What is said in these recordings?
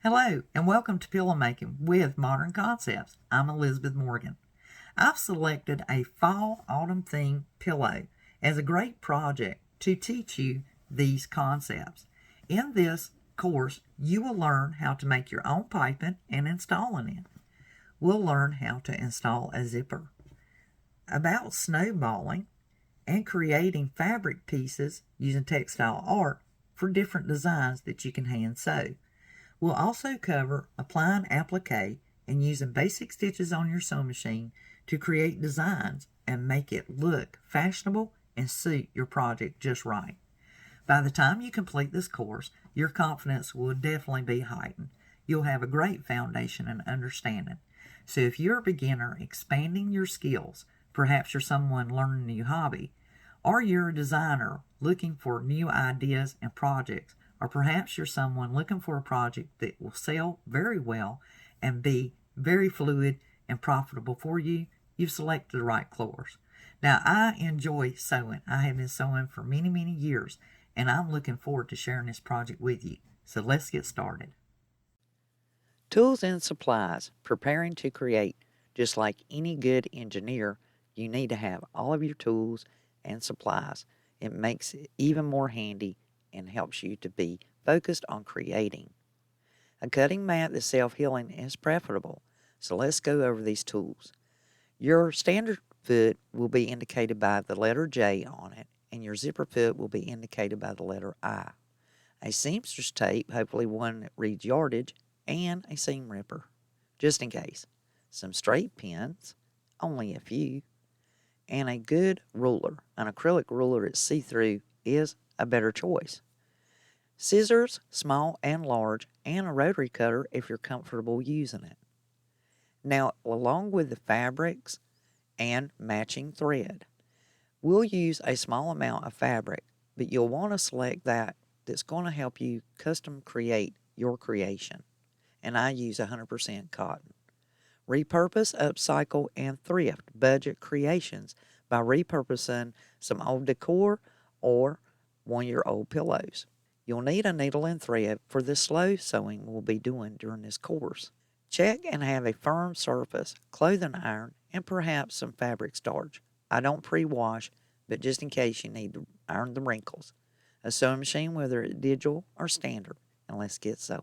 Hello, and welcome to Pillow Making with Modern Concepts. I'm Elizabeth Morgan. I've selected a fall autumn theme pillow as a great project to teach you these concepts. In this course, you will learn how to make your own piping and installing it. We'll learn how to install a zipper, about snowballing, and creating fabric pieces using textile art for different designs that you can hand sew. We'll also cover applying applique and using basic stitches on your sewing machine to create designs and make it look fashionable and suit your project just right. By the time you complete this course, your confidence will definitely be heightened. You'll have a great foundation and understanding. So if you're a beginner expanding your skills, perhaps you're someone learning a new hobby, or you're a designer looking for new ideas and projects, or perhaps you're someone looking for a project that will sell very well and be very fluid and profitable for you, you've selected the right course. Now, I enjoy sewing. I have been sewing for many, many years, and I'm looking forward to sharing this project with you. So let's get started. Tools and supplies. Preparing to create. Just like any good engineer, you need to have all of your tools and supplies. It makes it even more handy and helps you to be focused on creating. A cutting mat that's self-healing is preferable, so let's go over these tools. Your standard foot will be indicated by the letter J on it, and your zipper foot will be indicated by the letter I. A seamstress tape, hopefully one that reads yardage, and a seam ripper, just in case. Some straight pins, only a few, and a good ruler. An acrylic ruler that's see-through is a better choice. Scissors, small and large, and a rotary cutter if you're comfortable using it. Now, along with the fabrics and matching thread, we'll use a small amount of fabric, but you'll want to select that's going to help you custom create your creation. And I use 100% cotton. Repurpose, upcycle, and thrift budget creations by repurposing some old decor or one of your old pillows. You'll need a needle and thread for the slow sewing we'll be doing during this course. Check and have a firm surface, clothing iron, and perhaps some fabric starch. I don't pre-wash, but just in case you need to iron the wrinkles. A sewing machine, whether it's digital or standard, and let's get sewing.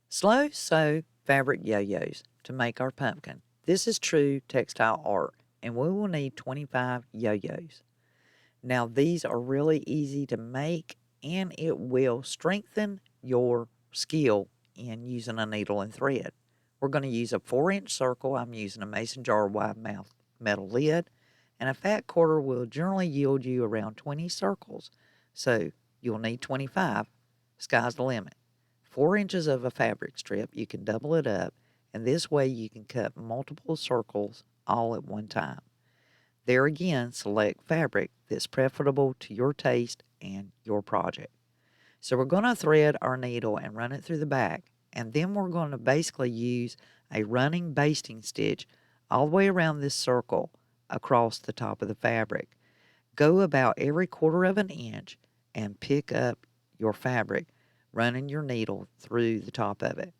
Slow sew fabric yo-yos to make our pumpkin. This is true textile art, and we will need 25 yo-yos. Now, these are really easy to make, and it will strengthen your skill in using a needle and thread. We're going to use a 4-inch circle. I'm using a mason jar wide mouth metal lid, and a fat quarter will generally yield you around 20 circles. So you'll need 25. Sky's the limit. 4 inches of a fabric strip, you can double it up, and this way you can cut multiple circles all at one time. There again, select fabric that's preferable to your taste and your project. So we're going to thread our needle and run it through the back, and then we're going to basically use a running basting stitch all the way around this circle across the top of the fabric. Go about every quarter of an inch and pick up your fabric, running your needle through the top of it.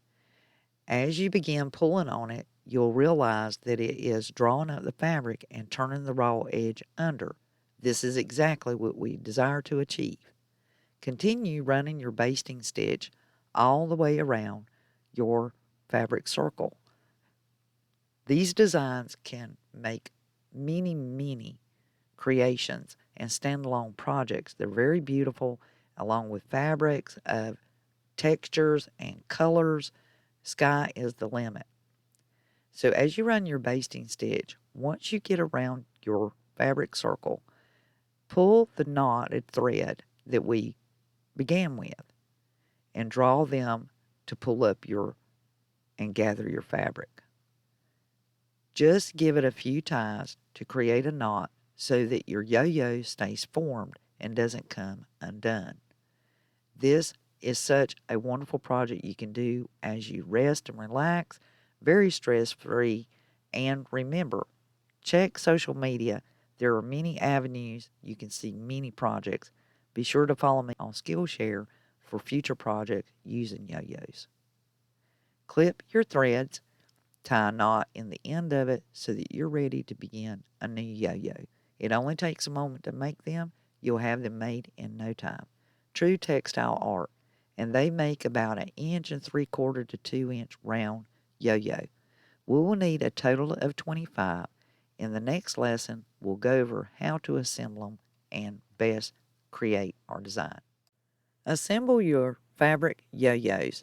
As you begin pulling on it, you'll realize that it is drawing up the fabric and turning the raw edge under. This is exactly what we desire to achieve. Continue running your basting stitch all the way around your fabric circle. These designs can make many creations and standalone projects. They're very beautiful, along with fabrics of textures and colors. Sky is the limit. So as you run your basting stitch, once you get around your fabric circle, pull the knotted thread that we began with and draw them to pull up and gather your fabric. Just give it a few ties to create a knot so that your yo-yo stays formed and doesn't come undone. This is such a wonderful project you can do as you rest and relax, very stress-free. And remember, check social media. There are many avenues you can see many projects. Be sure to follow me on Skillshare, for future projects using yo-yos. Clip your threads, tie a knot in the end of it so that you're ready to begin a new yo-yo. It only takes a moment to make them. You'll have them made in no time. True textile art, and they make about 1 3/4 to 2 inch round yo-yo. We will need a total of 25. In the next lesson, we'll go over how to assemble them and best create our design. Assemble your fabric yo-yos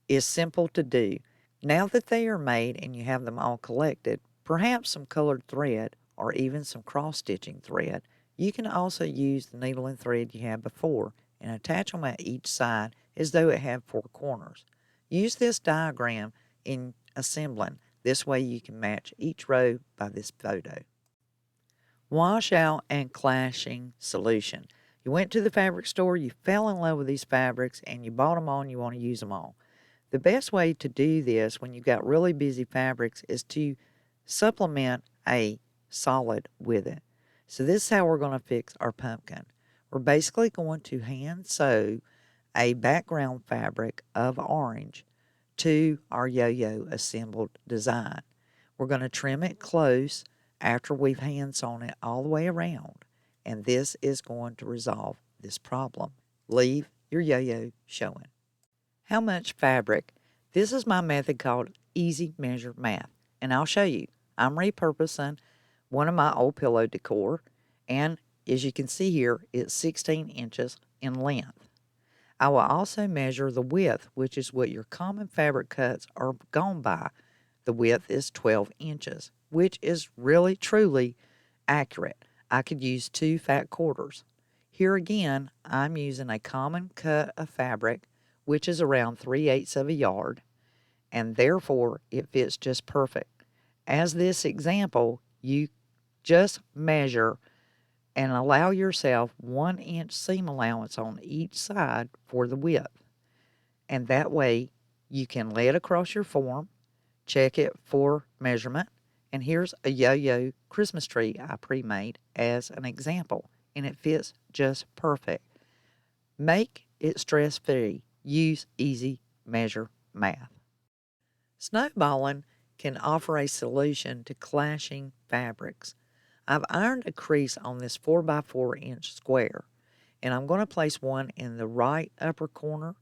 is simple to do. Now that they are made and you have them all collected, perhaps some colored thread or even some cross-stitching thread, you can also use the needle and thread you had before and attach them at each side as though it had 4 corners. Use this diagram in assembling. This way you can match each row by this photo. Washout and clashing solution. You went to the fabric store, you fell in love with these fabrics, and you bought them all and you want to use them all. The best way to do this when you've got really busy fabrics is to supplement a solid with it. So this is how we're going to fix our pumpkin. We're basically going to hand sew a background fabric of orange to our yo-yo assembled design. We're going to trim it close after we've hand sewn it all the way around, and this is going to resolve this problem. Leave your yo-yo showing. How much fabric? This is my method called easy measure math, and I'll show you. I'm repurposing one of my old pillow decor, and as you can see here, it's 16 inches in length. I will also measure the width, which is what your common fabric cuts are gone by. The width is 12 inches, which is really, truly accurate. I could use 2 fat quarters. Here again, I'm using a common cut of fabric, which is around 3/8 of a yard, and therefore it fits just perfect. As this example, you just measure and allow yourself 1 inch seam allowance on each side for the width. And that way you can lay it across your form, check it for measurement, and here's a yo-yo Christmas tree I pre-made as an example, and it fits just perfect. Make it stress-free. Use easy measure math. Snowballing can offer a solution to clashing fabrics. I've ironed a crease on this 4x4 inch square, and I'm going to place one in the right upper corner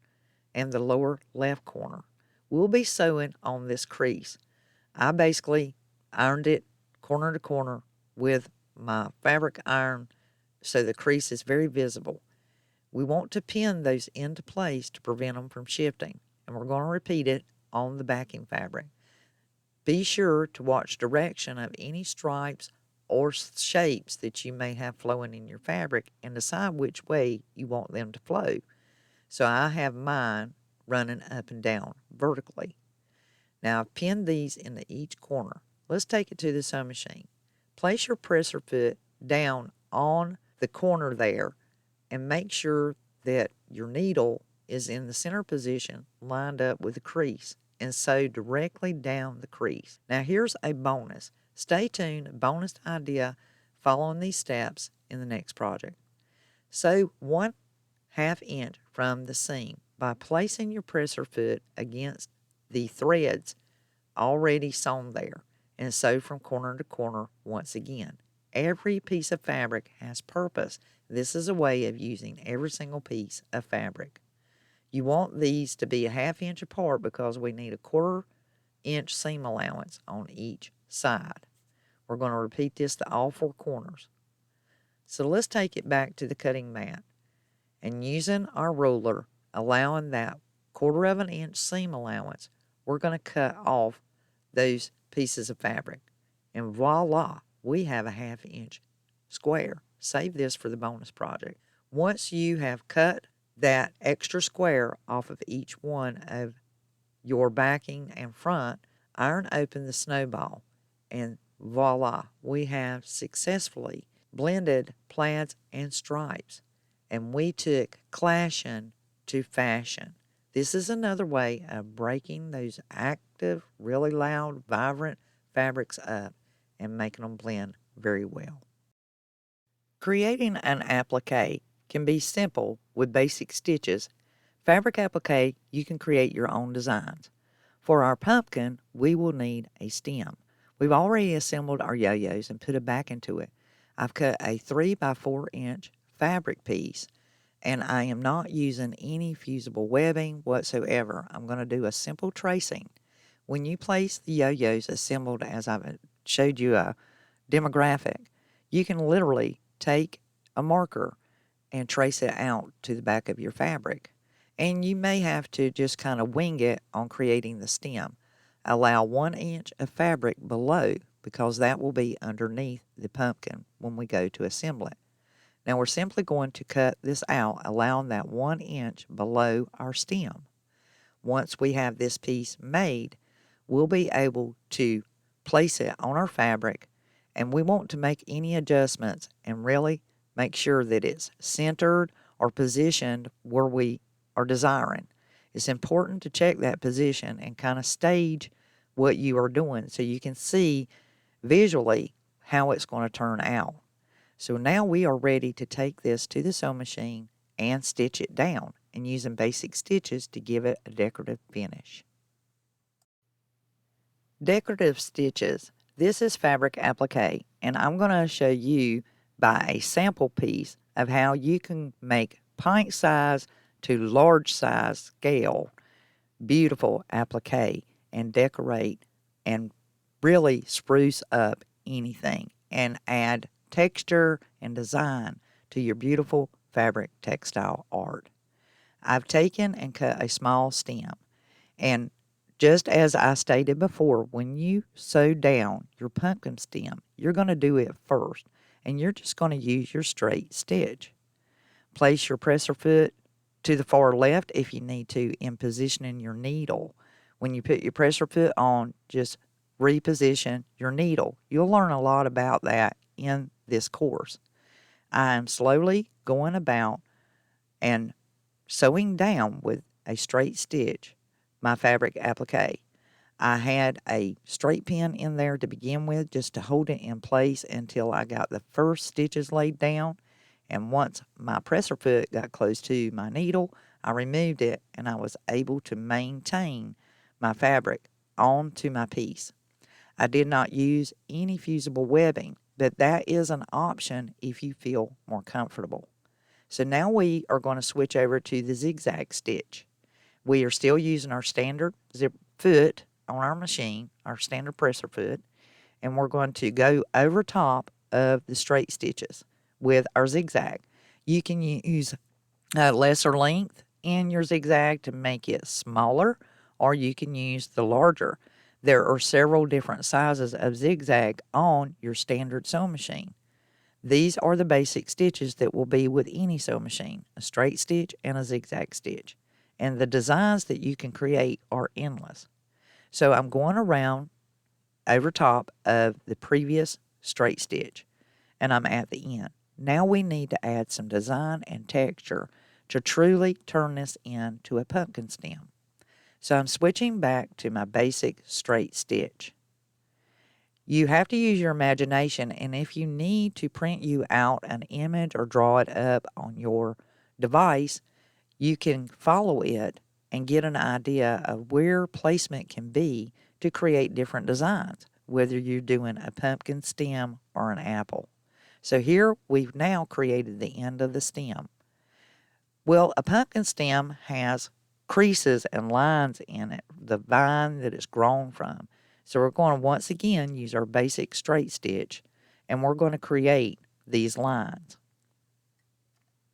and the lower left corner. We'll be sewing on this crease. I basically ironed it corner to corner with my fabric iron so the crease is very visible. We want to pin those into place to prevent them from shifting, and we're going to repeat it on the backing fabric. Be sure to watch direction of any stripes or shapes that you may have flowing in your fabric and decide which way you want them to flow. So I have mine running up and down vertically. Now I've pinned these into each corner. Let's take it to the sewing machine. Place your presser foot down on the corner there and make sure that your needle is in the center position lined up with the crease and sew directly down the crease. Now here's a bonus. Stay tuned, bonus idea following these steps in the next project. Sew 1/2 inch from the seam by placing your presser foot against the threads already sewn there and sew from corner to corner once again. Every piece of fabric has purpose. This is a way of using every single piece of fabric. You want these to be 1/2 inch apart because we need a 1/4 inch seam allowance on each side. We're going to repeat this to all 4 corners. So let's take it back to the cutting mat. And using our ruler, allowing that 1/4 inch seam allowance, we're going to cut off those pieces of fabric. And voila, we have a 1/2 inch square. Save this for the bonus project. Once you have cut that extra square off of each one of your backing and front, iron open the snowball, and voila, we have successfully blended plaids and stripes, and we took clashing to fashion. This is another way of breaking those active, really loud, vibrant fabrics up and making them blend very well. Creating an applique can be simple with basic stitches, Fabric applique, you can create your own designs. For our pumpkin, we will need a stem. We've already assembled our yo-yos and put it back into it. I've cut a 3 by 4 inch fabric piece, and I am not using any fusible webbing whatsoever. I'm going to do a simple tracing. When you place the yo-yos assembled as I've showed you a demographic, you can literally take a marker and trace it out to the back of your fabric. And you may have to just kind of wing it on creating the stem. Allow 1 inch of fabric below because that will be underneath the pumpkin when we go to assemble it. Now we're simply going to cut this out, allowing that 1 inch below our stem. Once we have this piece made, we'll be able to place it on our fabric, and we want to make any adjustments and really make sure that it's centered or positioned where we are desiring. It's important to check that position and kind of stage what you are doing so you can see visually how it's going to turn out. So now we are ready to take this to the sewing machine and stitch it down, and using basic stitches to give it a decorative finish. Decorative stitches. This is fabric applique, and I'm going to show you by a sample piece of how you can make pint size to large size scale beautiful applique and decorate and really spruce up anything and add texture and design to your beautiful fabric textile art. I've taken and cut a small stem, and just as I stated before, when you sew down your pumpkin stem, you're going to do it first, and you're just going to use your straight stitch. Place your presser foot to the far left if you need to in positioning your needle. When you put your presser foot on, just reposition your needle. You'll learn a lot about that in this course. I am slowly going about and sewing down with a straight stitch my fabric applique. I had a straight pin in there to begin with just to hold it in place until I got the first stitches laid down, and once my presser foot got close to my needle, I removed it and I was able to maintain my fabric onto my piece. I did not use any fusible webbing, but that is an option if you feel more comfortable. So now we are going to switch over to the zigzag stitch. We are still using our standard zip foot on our machine, our standard presser foot, and we're going to go over top of the straight stitches with our zigzag. You can use a lesser length in your zigzag to make it smaller, or you can use the larger. There are several different sizes of zigzag on your standard sewing machine. These are the basic stitches that will be with any sewing machine, a straight stitch and a zigzag stitch. And the designs that you can create are endless. So I'm going around over top of the previous straight stitch, and I'm at the end. Now we need to add some design and texture to truly turn this into a pumpkin stem. So I'm switching back to my basic straight stitch. You have to use your imagination, and if you need to print you out an image or draw it up on your device, you can follow it and get an idea of where placement can be to create different designs, whether you're doing a pumpkin stem or an apple. So here we've now created the end of the stem. Well, a pumpkin stem has creases and lines in it, the vine that it's grown from. So we're going to once again use our basic straight stitch, and we're going to create these lines.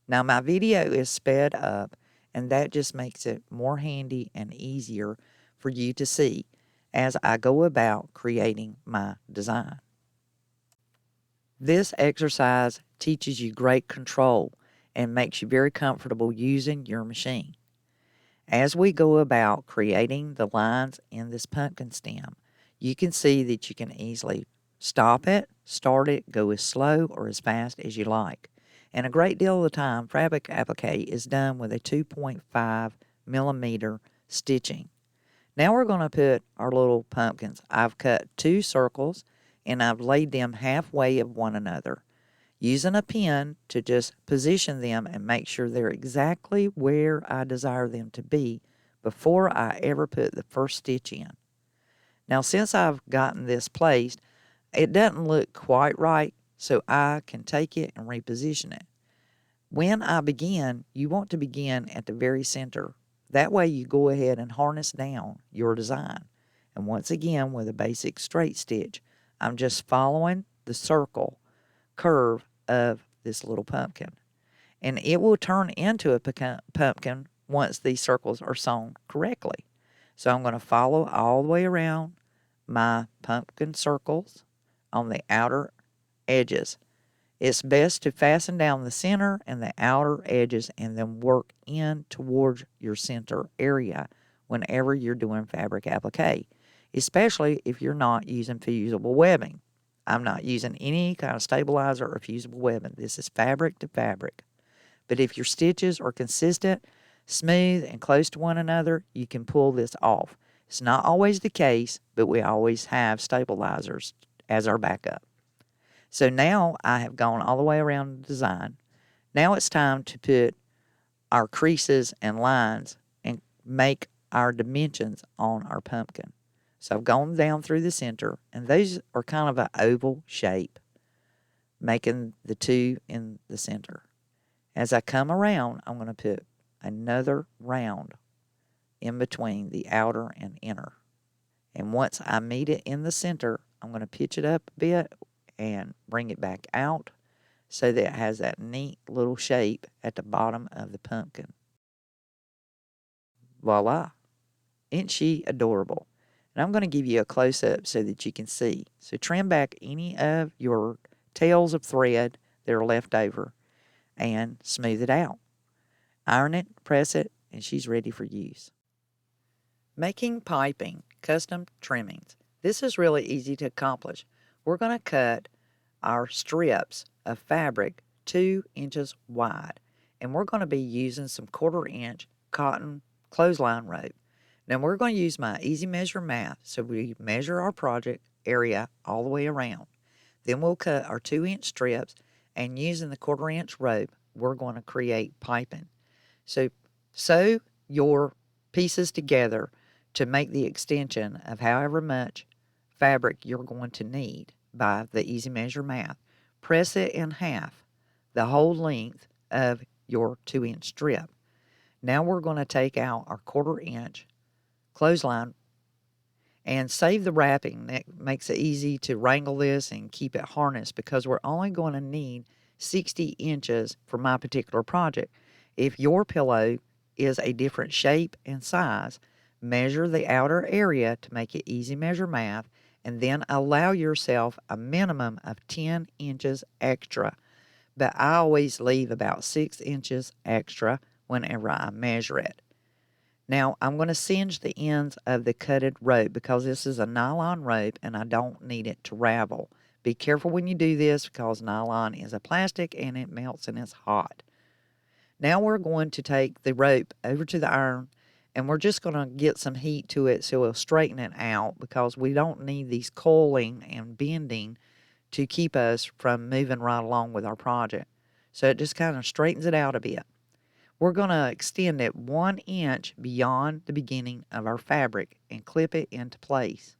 Now my video is sped up, and that just makes it more handy and easier for you to see as I go about creating my design. This exercise teaches you great control and makes you very comfortable using your machine. As we go about creating the lines in this pumpkin stem, you can see that you can easily stop it, start it, go as slow or as fast as you like. And a great deal of the time, fabric applique is done with a 2.5 millimeter stitching. Now we're going to put our little pumpkins. I've cut 2 circles and I've laid them halfway of one another. using a pin to just position them and make sure they're exactly where I desire them to be before I ever put the first stitch in. Now, since I've gotten this placed, it doesn't look quite right, so I can take it and reposition it. When I begin, you want to begin at the very center. That way you go ahead and harness down your design. And once again, with a basic straight stitch, I'm just following the circle curve of this little pumpkin. And it will turn into a pumpkin once these circles are sewn correctly. So I'm going to follow all the way around my pumpkin circles on the outer edges. It's best to fasten down the center and the outer edges and then work in towards your center area whenever you're doing fabric applique, especially if you're not using fusible webbing. I'm not using any kind of stabilizer or fusible webbing. This is fabric to fabric. But if your stitches are consistent, smooth, and close to one another, you can pull this off. It's not always the case, but we always have stabilizers as our backup. So now I have gone all the way around the design. Now it's time to put our creases and lines and make our dimensions on our pumpkin. So I've gone down through the center, and those are kind of an oval shape, making the two in the center. As I come around, I'm going to put another round in between the outer and inner. And once I meet it in the center, I'm going to pitch it up a bit and bring it back out so that it has that neat little shape at the bottom of the pumpkin. Voila! Isn't she adorable? And I'm going to give you a close-up so that you can see. So trim back any of your tails of thread that are left over and smooth it out. Iron it, press it, and she's ready for use. Making piping, custom trimmings. This is really easy to accomplish. We're going to cut our strips of fabric 2 inches wide, and we're going to be using some 1/4 inch cotton clothesline rope. Now we're going to use my easy measure math, so we measure our project area all the way around. Then we'll cut our 2-inch strips, and using the 1/4 inch rope, we're going to create piping. So sew your pieces together to make the extension of however much fabric you're going to need by the easy measure math. Press it in half, the whole length of your 2-inch strip. Now we're going to take out our 1/4 inch clothesline and save the wrapping. That makes it easy to wrangle this and keep it harnessed because we're only going to need 60 inches for my particular project. If your pillow is a different shape and size, measure the outer area to make it easy measure math, and then allow yourself a minimum of 10 inches extra. But I always leave about 6 inches extra whenever I measure it. Now, I'm going to singe the ends of the cutted rope because this is a nylon rope and I don't need it to ravel. Be careful when you do this because nylon is a plastic and it melts and it's hot. Now we're going to take the rope over to the iron and we're just going to get some heat to it so we'll straighten it out because we don't need these coiling and bending to keep us from moving right along with our project. So it just kind of straightens it out a bit. We're going to extend it 1 inch beyond the beginning of our fabric and clip it into place.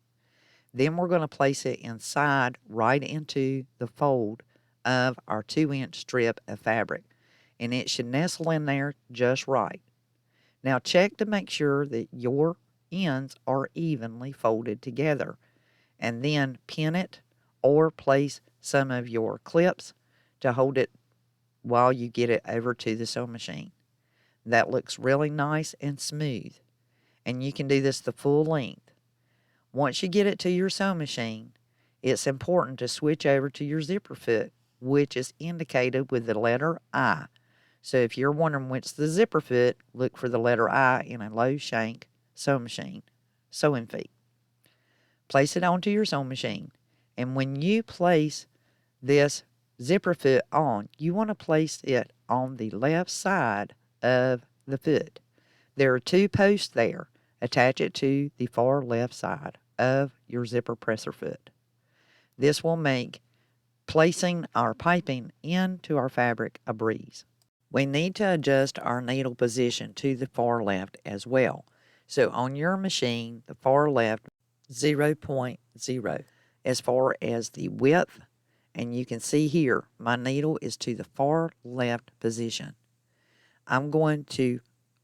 Then we're going to place it inside right into the fold of our 2-inch strip of fabric. And it should nestle in there just right. Now check to make sure that your ends are evenly folded together. And then pin it or place some of your clips to hold it while you get it over to the sewing machine. That looks really nice and smooth. And you can do this the full length. Once you get it to your sewing machine, it's important to switch over to your zipper foot, which is indicated with the letter I. So if you're wondering which the zipper foot, look for the letter I in a low shank sewing machine, sewing feet. Place it onto your sewing machine. And when you place this zipper foot on, you want to place it on the left side of the foot. There are 2 posts there. Attach it to the far left side of your zipper presser foot. This will make placing our piping into our fabric a breeze. We need to adjust our needle position to the far left as well. So on your machine, the far left 0.0 as far as the width, and you can see here my needle is to the far left position. I'm going to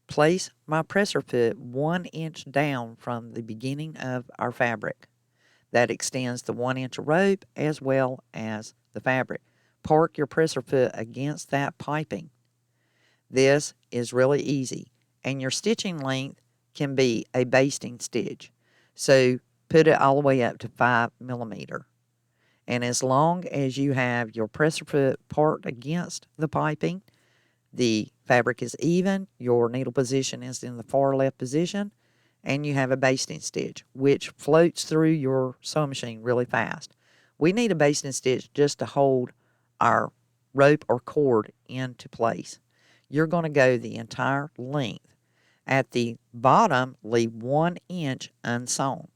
place my presser foot 1 inch down from the beginning of our fabric. That extends the 1 inch of rope as well as the fabric. Park your presser foot against that piping. This is really easy, and your stitching length can be a basting stitch. So put it all the way up to 5 millimeter. And as long as you have your presser foot parked against the piping, the fabric is even, your needle position is in the far left position, and you have a basting stitch, which floats through your sewing machine really fast. We need a basting stitch just to hold our rope or cord into place. You're going to go the entire length. At the bottom, leave 1 inch unsewn.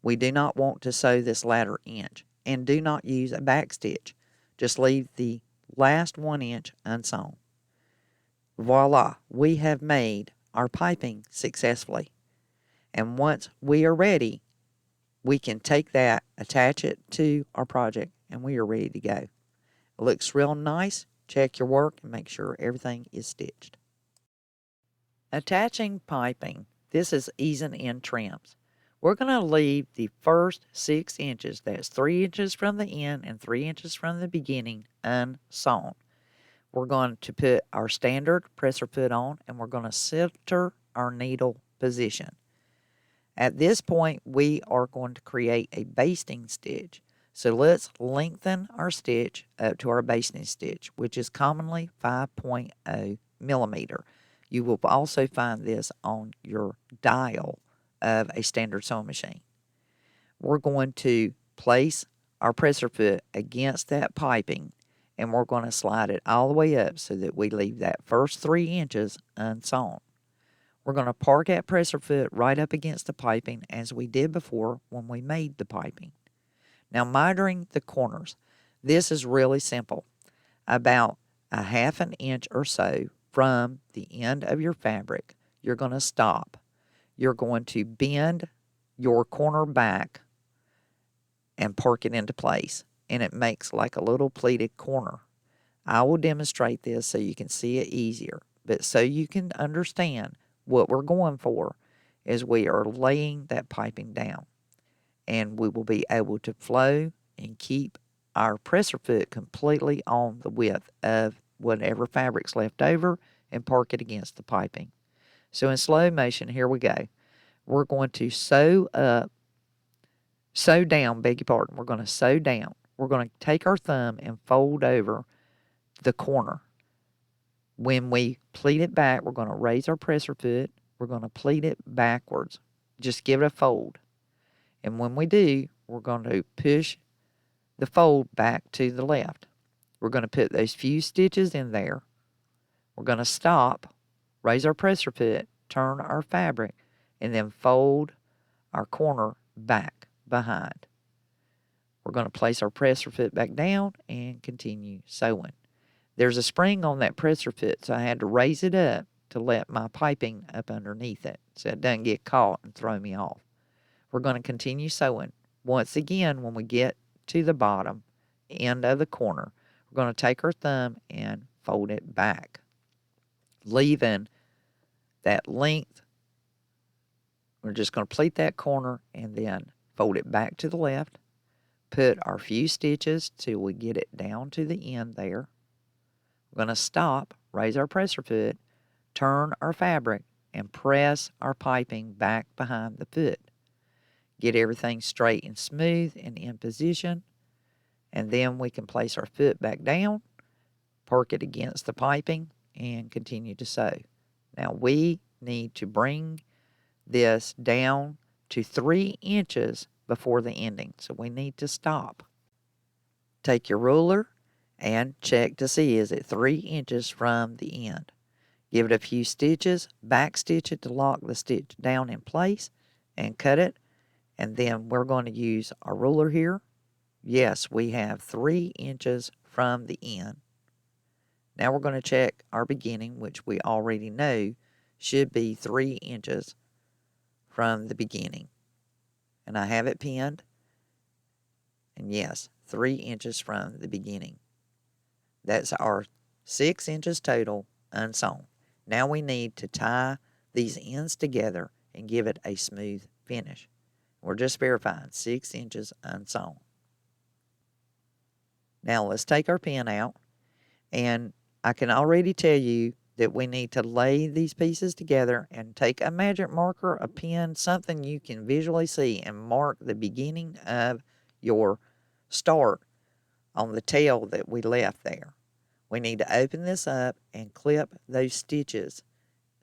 We do not want to sew this latter inch, and do not use a back stitch. Just leave the last 1 inch unsewn. Voila, we have made our piping successfully. And once we are ready, we can take that, attach it to our project, and we are ready to go. It looks real nice. Check your work and make sure everything is stitched. Attaching piping. This is easing in trims. We're going to leave the first 6 inches, that's 3 inches from the end and 3 inches from the beginning, unsewn. We're going to put our standard presser foot on, and we're going to center our needle position. At this point, we are going to create a basting stitch. So let's lengthen our stitch up to our basting stitch, which is commonly 5.0 millimeter. You will also find this on your dial of a standard sewing machine. We're going to place our presser foot against that piping, and we're going to slide it all the way up so that we leave that first 3 inches unsewn. We're going to park that presser foot right up against the piping as we did before when we made the piping. Now, mitering the corners. This is really simple. About a half an inch or so from the end of your fabric, you're going to stop. You're going to bend your corner back and park it into place, and it makes like a little pleated corner. I will demonstrate this so you can see it easier, but so you can understand what we're going for is we are laying that piping down, and we will be able to flow and keep our presser foot completely on the width of whatever fabric's left over and park it against the piping. So in slow motion, here we go. We're going to sew down, beg your pardon. We're going to sew down. We're going to take our thumb and fold over the corner. When we pleat it back, we're going to raise our presser foot. We're going to pleat it backwards. Just give it a fold. And when we do, we're going to push the fold back to the left. We're going to put those few stitches in there. We're going to stop, raise our presser foot, turn our fabric, and then fold our corner back behind. We're going to place our presser foot back down and continue sewing. There's a spring on that presser foot, so I had to raise it up to let my piping up underneath it so it doesn't get caught and throw me off. We're going to continue sewing. Once again, when we get to the bottom end of the corner, we're going to take our thumb and fold it back, leaving that length. We're just going to pleat that corner and then fold it back to the left, put our few stitches till we get it down to the end there. We're going to stop, raise our presser foot, turn our fabric, and press our piping back behind the foot. Get everything straight and smooth and in position, and then we can place our foot back down, park it against the piping, and continue to sew. Now we need to bring this down to 3 inches before the ending, so we need to stop. Take your ruler and check to see, is it 3 inches from the end? Give it a few stitches, back stitch it to lock the stitch down in place, and cut it. And then we're going to use our ruler here, Yes, we have 3 inches from the end. Now we're going to check our beginning, which we already know should be 3 inches from the beginning. And I have it pinned. And yes, 3 inches from the beginning. That's our 6 inches total unsewn. Now we need to tie these ends together and give it a smooth finish. We're just verifying 6 inches unsewn. Now let's take our pin out, and I can already tell you that we need to lay these pieces together and take a magic marker, a pen, something you can visually see, and mark the beginning of your start on the tail that we left there. We need to open this up and clip those stitches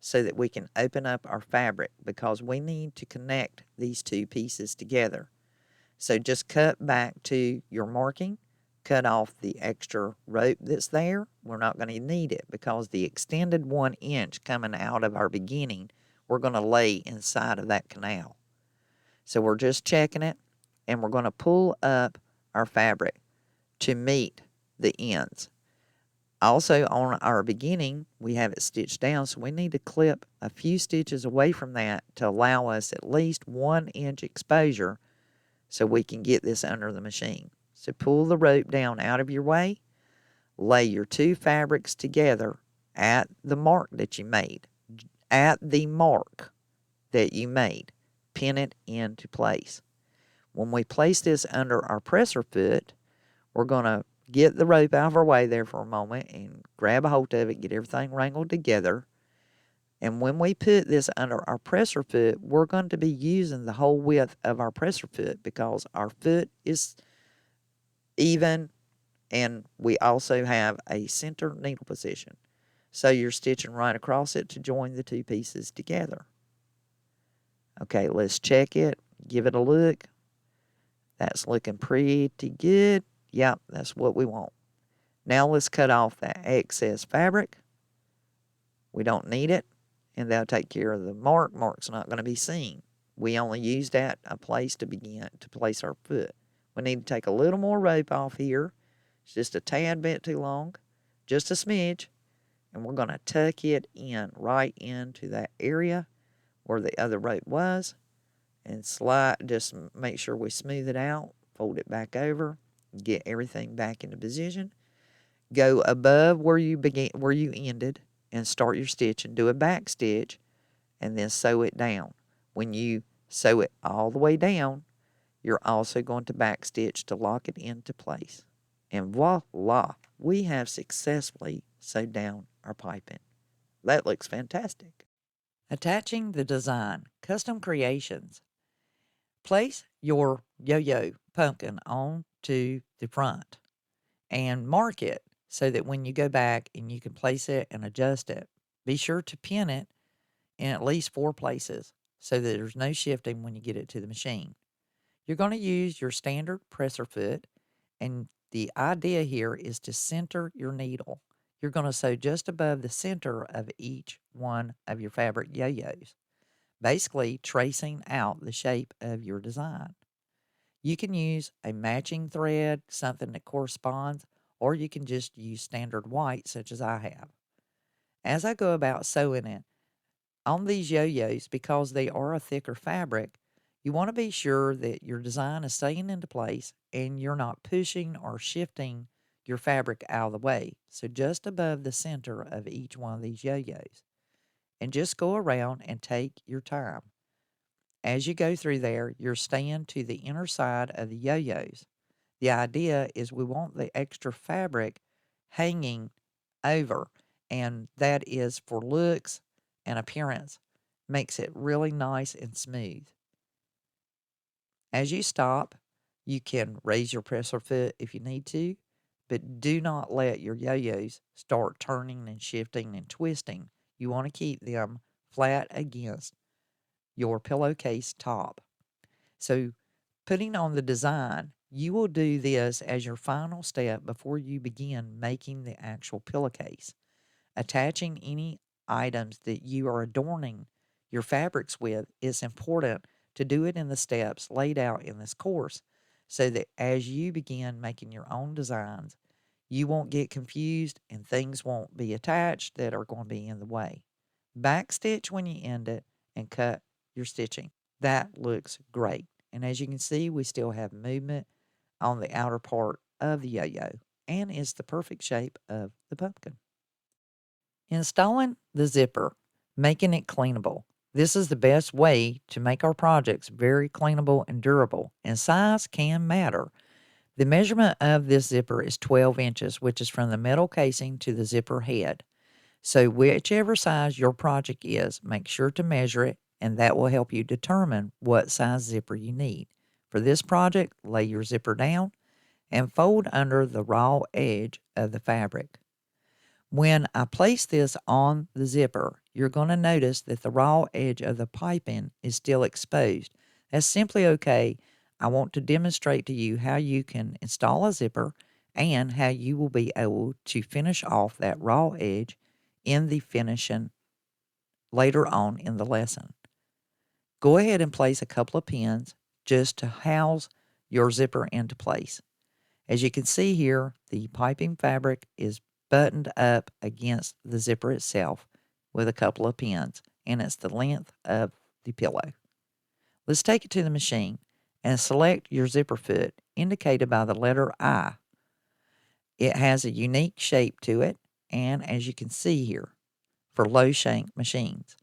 so that we can open up our fabric, because we need to connect these two pieces together. So just cut back to your marking, cut off the extra rope that's there. We're not going to need it because the extended 1 inch coming out of our beginning, we're going to lay inside of that canal. So we're just checking it, and we're going to pull up our fabric to meet the ends. Also, on our beginning, we have it stitched down, so we need to clip a few stitches away from that to allow us at least 1 inch exposure so we can get this under the machine. So pull the rope down out of your way, lay your two fabrics together at the mark that you made. At the mark that you made, pin it into place. When we place this under our presser foot, we're going to get the rope out of our way there for a moment and grab a hold of it, get everything wrangled together. And when we put this under our presser foot, we're going to be using the whole width of our presser foot because our foot is even, and we also have a center needle position. So you're stitching right across it to join the two pieces together. Okay, let's check it, give it a look. That's looking pretty good. Yep, that's what we want. Now let's cut off that excess fabric. We don't need it, and that'll take care of the mark. Mark's not going to be seen. We only use that a place to begin to place our foot. We need to take a little more rope off here. It's just a tad bit too long, just a smidge, and we're going to tuck it in right into that area where the other rope was, and slide. Just make sure we smooth it out, fold it back over, get everything back into position. Go above where you ended, and start your stitch and do a back stitch, and then sew it down. When you sew it all the way down, you're also going to back stitch to lock it into place. And voila, we have successfully sewed down our piping. That looks fantastic. Attaching the design, custom creations. Place your yo-yo pumpkin onto the front and mark it so that when you go back and you can place it and adjust it, be sure to pin it in at least 4 places so that there's no shifting when you get it to the machine. You're going to use your standard presser foot, and the idea here is to center your needle. You're going to sew just above the center of each one of your fabric yo-yos, basically tracing out the shape of your design. You can use a matching thread, something that corresponds, or you can just use standard white, such as I have. As I go about sewing it on these yo-yos, because they are a thicker fabric, you want to be sure that your design is staying into place and you're not pushing or shifting your fabric out of the way. So just above the center of each one of these yo-yos. And just go around and take your time. As you go through there, you're staying to the inner side of the yo-yos. The idea is we want the extra fabric hanging over, and that is for looks and appearance. Makes it really nice and smooth. As you stop, you can raise your presser foot if you need to, but do not let your yo-yos start turning and shifting and twisting. You want to keep them flat against your pillowcase top. So putting on the design, you will do this as your final step before you begin making the actual pillowcase. Attaching any items that you are adorning your fabrics with is important to do it in the steps laid out in this course. so that as you begin making your own designs, you won't get confused and things won't be attached that are going to be in the way. Backstitch when you end it and cut your stitching. That looks great. And as you can see, we still have movement on the outer part of the yo-yo, and it's the perfect shape of the pumpkin. Installing the zipper, making it cleanable. This is the best way to make our projects very cleanable and durable, and size can matter. The measurement of this zipper is 12 inches, which is from the metal casing to the zipper head. So whichever size your project is, make sure to measure it, and that will help you determine what size zipper you need. For this project, lay your zipper down and fold under the raw edge of the fabric. When I place this on the zipper, you're going to notice that the raw edge of the piping is still exposed. That's simply okay. I want to demonstrate to you how you can install a zipper and how you will be able to finish off that raw edge in the finishing later on in the lesson. Go ahead and place a couple of pins just to house your zipper into place. As you can see here, the piping fabric is buttoned up against the zipper itself with a couple of pins, and it's the length of the pillow. Let's take it to the machine and select your zipper foot indicated by the letter I. It has a unique shape to it, and as you can see here, for low shank machines.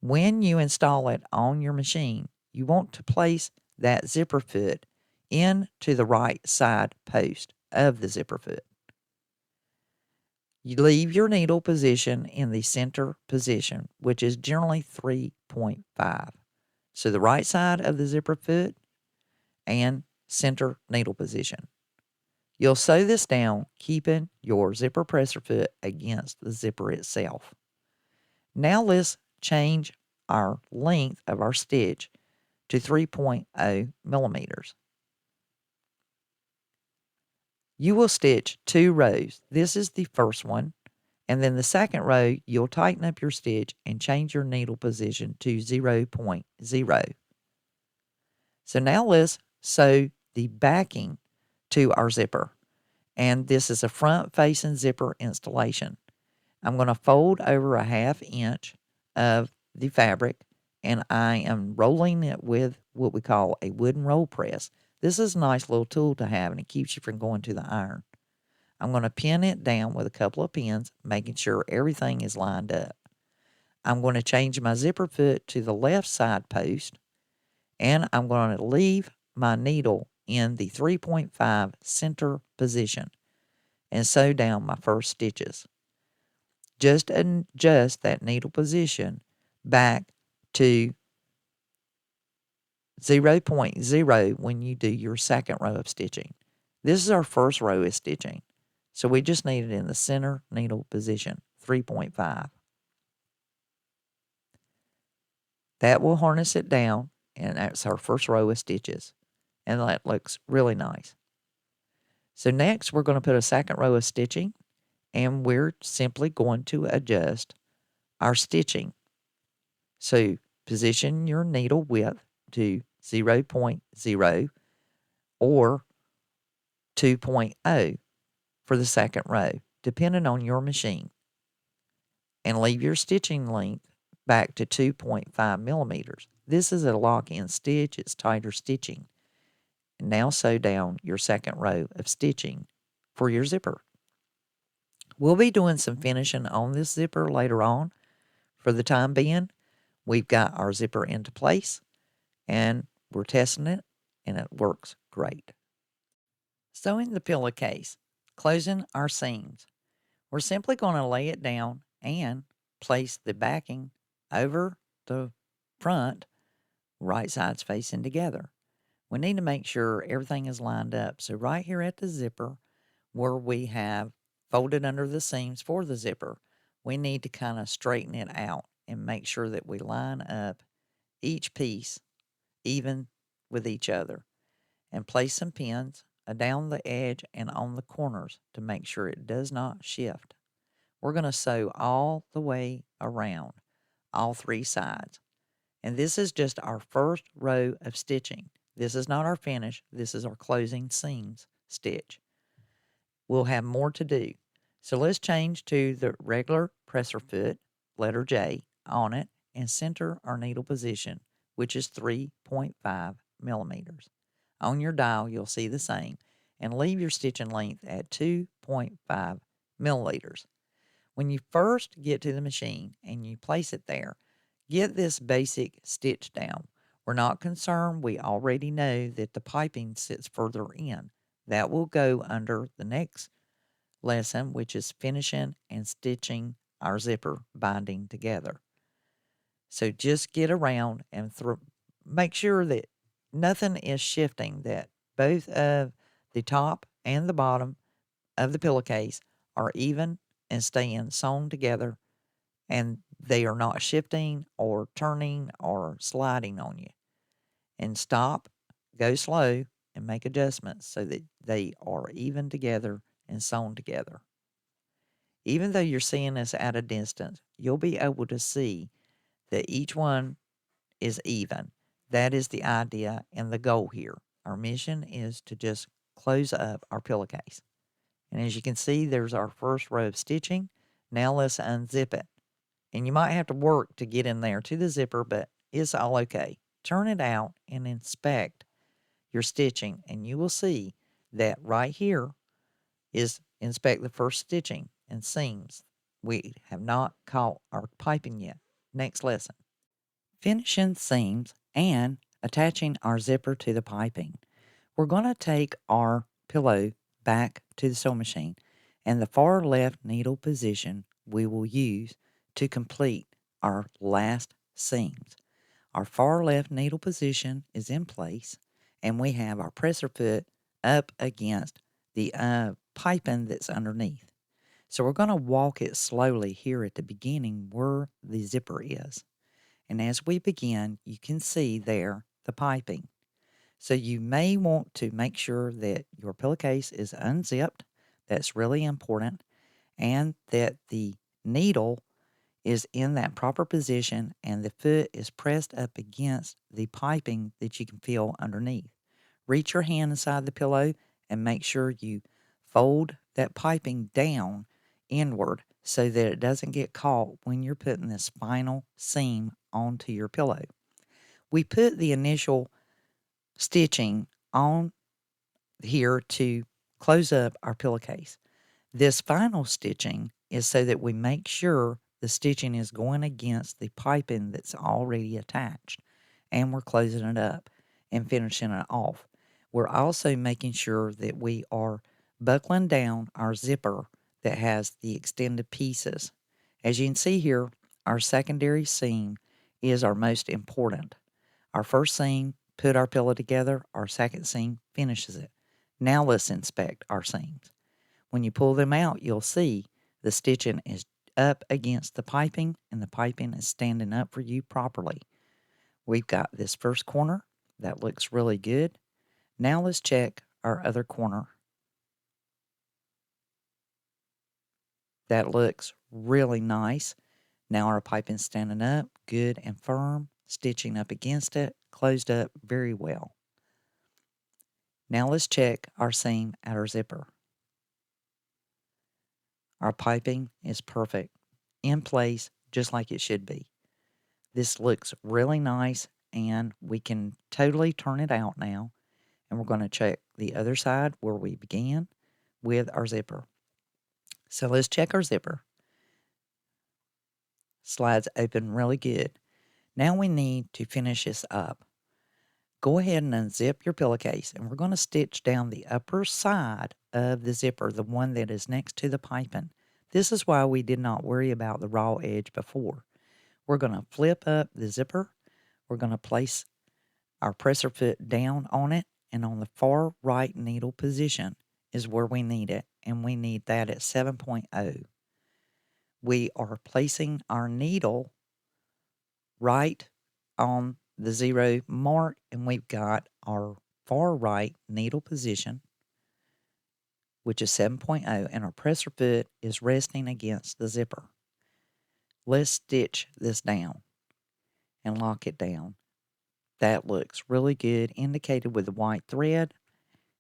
When you install it on your machine, you want to place that zipper foot into the right side post of the zipper foot. You leave your needle position in the center position, which is generally 3.5. So the right side of the zipper foot and center needle position. You'll sew this down, keeping your zipper presser foot against the zipper itself. Now let's change our length of our stitch to 3.0 millimeters. You will stitch 2 rows. This is the first one. And then the second row, you'll tighten up your stitch and change your needle position to 0.0. So now let's sew the backing to our zipper. And this is a front-facing zipper installation. I'm going to fold over a 1/2 inch of the fabric, and I am rolling it with what we call a wooden roll press. This is a nice little tool to have, and it keeps you from going to the iron. I'm going to pin it down with a couple of pins, making sure everything is lined up. I'm going to change my zipper foot to the left side post, and I'm going to leave my needle in the 3.5 center position and sew down my first stitches. Just adjust that needle position back to 0.0 when you do your second row of stitching. This is our first row of stitching. So we just need it in the center needle position, 3.5. That will harness it down, and that's our first row of stitches. And that looks really nice. So next, we're going to put a second row of stitching, and we're simply going to adjust our stitching. So position your needle width to 0.0 or 2.0 for the second row, depending on your machine. And leave your stitching length back to 2.5 millimeters. This is a lock-in stitch. It's tighter stitching. And now sew down your second row of stitching for your zipper. We'll be doing some finishing on this zipper later on. For the time being, we've got our zipper into place, and we're testing it, and it works great. Sewing the pillowcase, closing our seams. We're simply going to lay it down and place the backing over the front, right sides facing together. We need to make sure everything is lined up. So right here at the zipper, where we have folded under the seams for the zipper, we need to kind of straighten it out and make sure that we line up each piece even with each other, and place some pins down the edge and on the corners to make sure it does not shift. We're going to sew all the way around, all 3 sides. And this is just our first row of stitching. This is not our finish. This is our closing seams stitch. We'll have more to do. So let's change to the regular presser foot, letter J, on it, and center our needle position, which is 3.5 millimeters. On your dial, you'll see the same, and leave your stitching length at 2.5 milliliters. When you first get to the machine and you place it there, get this basic stitch down. We're not concerned. We already know that the piping sits further in. That will go under the next lesson, which is finishing and stitching our zipper binding together. So just get around and make sure that nothing is shifting, that both of the top and the bottom of the pillowcase are even and staying sewn together, and they are not shifting or turning or sliding on you. And stop, go slow, and make adjustments so that they are even together and sewn together. Even though you're seeing this at a distance, you'll be able to see that each one is even. That is the idea and the goal here. Our mission is to just close up our pillowcase. And as you can see, there's our first row of stitching. Now let's unzip it. And you might have to work to get in there to the zipper, but it's all okay. Turn it out and inspect your stitching, and you will see that right here is inspect the first stitching and seams. We have not caught our piping yet. Next lesson. Finishing seams and attaching our zipper to the piping. We're going to take our pillow back to the sewing machine, and the far left needle position we will use to complete our last seams. Our far left needle position is in place, and we have our presser foot up against the piping that's underneath. So we're going to walk it slowly here at the beginning where the zipper is. And as we begin, you can see there the piping. So you may want to make sure that your pillowcase is unzipped. That's really important. And that the needle is in that proper position and the foot is pressed up against the piping that you can feel underneath. Reach your hand inside the pillow and make sure you fold that piping down inward so that it doesn't get caught when you're putting this final seam onto your pillow. We put the initial stitching on here to close up our pillowcase. This final stitching is so that we make sure the stitching is going against the piping that's already attached, and we're closing it up and finishing it off. We're also making sure that we are buckling down our zipper that has the extended pieces. As you can see here, our secondary seam is our most important. Our first seam put our pillow together, our second seam finishes it. Now let's inspect our seams. When you pull them out, you'll see the stitching is up against the piping, and the piping is standing up for you properly. We've got this first corner. That looks really good. Now let's check our other corner. That looks really nice. Now our piping's standing up, good and firm, stitching up against it, closed up very well. Now let's check our seam at our zipper. Our piping is perfect, in place, just like it should be. This looks really nice, and we can totally turn it out now. And we're going to check the other side where we began with our zipper. So let's check our zipper. Slides open really good. Now we need to finish this up. Go ahead and unzip your pillowcase, and we're going to stitch down the upper side of the zipper, the one that is next to the piping. This is why we did not worry about the raw edge before. We're going to flip up the zipper. We're going to place our presser foot down on it, and on the far right needle position is where we need it, and we need that at 7.0. We are placing our needle right on the 0 mark, and we've got our far right needle position, which is 7.0, and our presser foot is resting against the zipper. Let's stitch this down and lock it down. That looks really good, indicated with the white thread.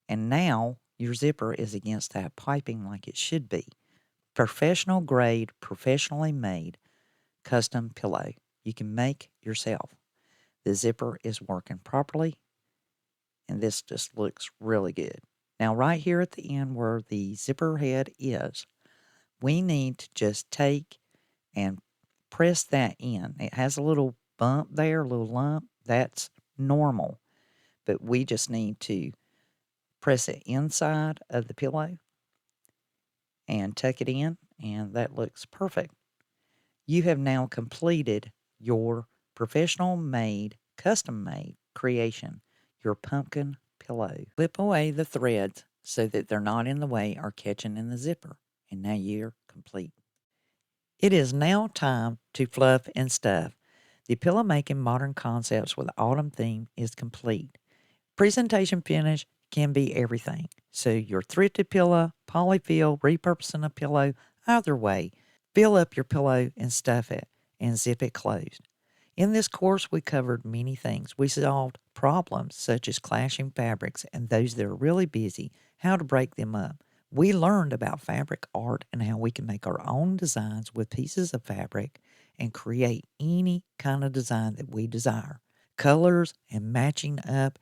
And now your zipper is against that piping like it should be. Professional grade, professionally made, custom pillow. You can make yourself. The zipper is working properly, and this just looks really good. Now, right here at the end where the zipper head is, we need to just take and press that in. It has a little bump there, a little lump. That's normal, but we just need to press it inside of the pillow and tuck it in, and that looks perfect. You have now completed your professional made, custom made creation, your pumpkin pillow. Flip away the threads so that they're not in the way or catching in the zipper, and now you're complete. It is now time to fluff and stuff. The pillow making modern concepts with autumn theme is complete. Presentation finish can be everything. So your thrifted pillow, polyfill, repurposing a pillow, either way, fill up your pillow and stuff it and zip it closed. In this course, we covered many things. We solved problems such as clashing fabrics and those that are really busy, how to break them up. We learned about fabric art and how we can make our own designs with pieces of fabric and create any kind of design that we desire. Colors and matching up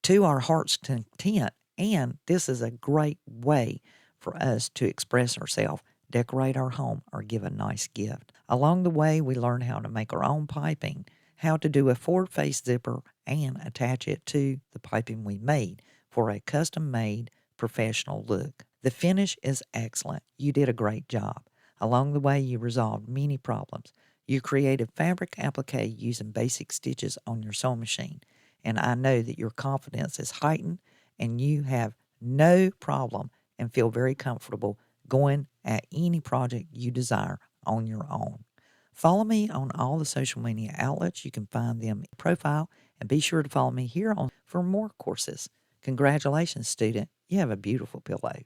to our heart's content, and this is a great way for us to express ourselves, decorate our home, or give a nice gift. Along the way, we learn how to make our own piping, how to do a forward-face zipper, and attach it to the piping we made for a custom-made professional look. The finish is excellent. You did a great job. Along the way, you resolved many problems. You created fabric applique using basic stitches on your sewing machine. And I know that your confidence is heightened and you have no problem and feel very comfortable going at any project you desire on your own. Follow me on all the social media outlets. You can find them in profile, and be sure to follow me here on for more courses. Congratulations, student. You have a beautiful pillow.